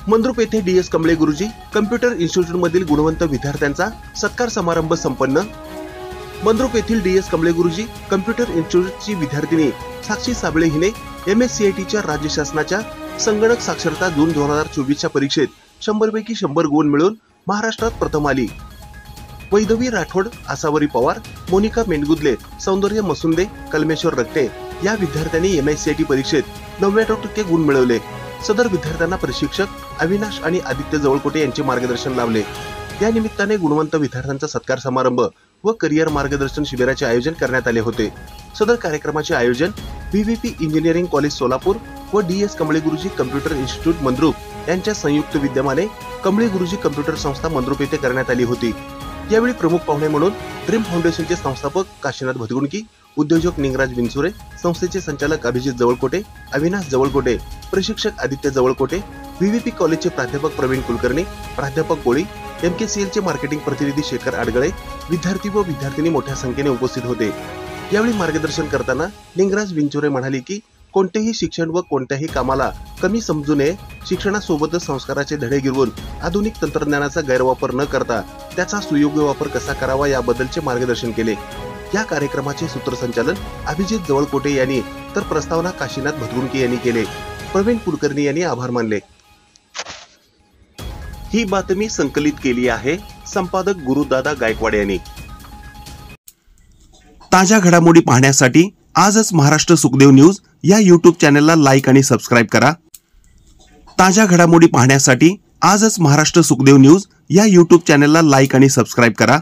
मंद्रुप येथे डीएस कमळे गुरुजी computer institute मधील गुणवंत विद्यार्थ्यांचा सत्कार समारंभ संपन्न। मंद्रुप येथील डीएस कमळे गुरुजी कम्प्युटर इन्स्टिट्यूटची विद्यार्थिनी साक्षी साबळे हिने MSCIT च्या राज्य शासनाच्या संगणक साक्षरता जून 2024च्या परीक्षेत 100 पैकी 100 गुण मिळवून महाराष्ट्रात प्रथम आली। वैदवी राठोड, आसावरी पवार, मोनिका मेंडगुदले, सौंदर्य मसुंदे, कलमेश्वर रक्टे या विद्यार्थ्यांनी MSCIT परीक्षेत 99% गुण मिळवले। सदर विद्यार्थ्यांना प्रशिक्षक अविनाश आणि आदित्य जवळकोटे यांचे मार्गदर्शन लाभले। या निमित्ताने गुणवंत विद्यार्थ्यांचा सत्कार समारंभ व करिअर मार्गदर्शन शिबिराचे आयोजन करण्यात आले होते। सदर कार्यक्रमाचे आयोजन VVP इंजिनिअरिंग कॉलेज सोलापूर व डीएस कमळे गुरुजी कम्प्युटर इन्स्टिट्यूट मंद्रुप यांच्या संयुक्त विद्यमाने कमळे गुरुजी कम्प्युटर संस्था मंद्रुप येथे करण्यात आली होती। यावेळी प्रमुख पाहुणे म्हणून ड्रीम फाउंडेशनचे संस्थापक काशीनाथ भदगुणकी, उद्योजक निंगराज विंचुरे, संस्थेचे संचालक अभिजित जवळकोटे, अविनाश जवळकोटे, प्रशिक्षक आदित्य जवळकोटे, VVP कॉलेजचे प्राध्यापक प्रवीण कुलकर्णी, प्राध्यापक कोळी, MKCL चे मार्केटिंग प्रतिनिधी शेखर आडगळे, विद्यार्थी व विद्यार्थिनी मोठ्या संख्येने उपस्थित होते। यावेळी मार्गदर्शन करताना निंगराज विंचुरे म्हणाले की कोणतेही शिक्षण व कोणत्याही कामाला कमी समजू नये। शिक्षणासोबतच संस्काराचे धडे गिरवून आधुनिक तंत्रज्ञानाचा गैरवापर न करता त्याचा सुयोग्य वापर कसा करावा याबद्दलचे मार्गदर्शन केले। या कार्यक्रमाचे सूत्रसंचालन अभिजित जवळकोटे यांनी तर प्रस्तावना काशीनाथ भदगुणकी यांनी केले। प्रवीण कुलकर्णी यांनी आभार मानले। ही बातमी संकलित केली आहे संपादक गुरुदादा गायकवाड यांनी। ताज्या घडामोडी पाहण्यासाठी आजच महाराष्ट्र सुखदेव न्यूज या YouTube चॅनलला लाईक आणि सबस्क्राईब करा। ताज्या घडामोडी पाहण्यासाठी आजच महाराष्ट्र सुखदेव न्यूज या YouTube चॅनलला लाईक आणि सबस्क्राईब करा।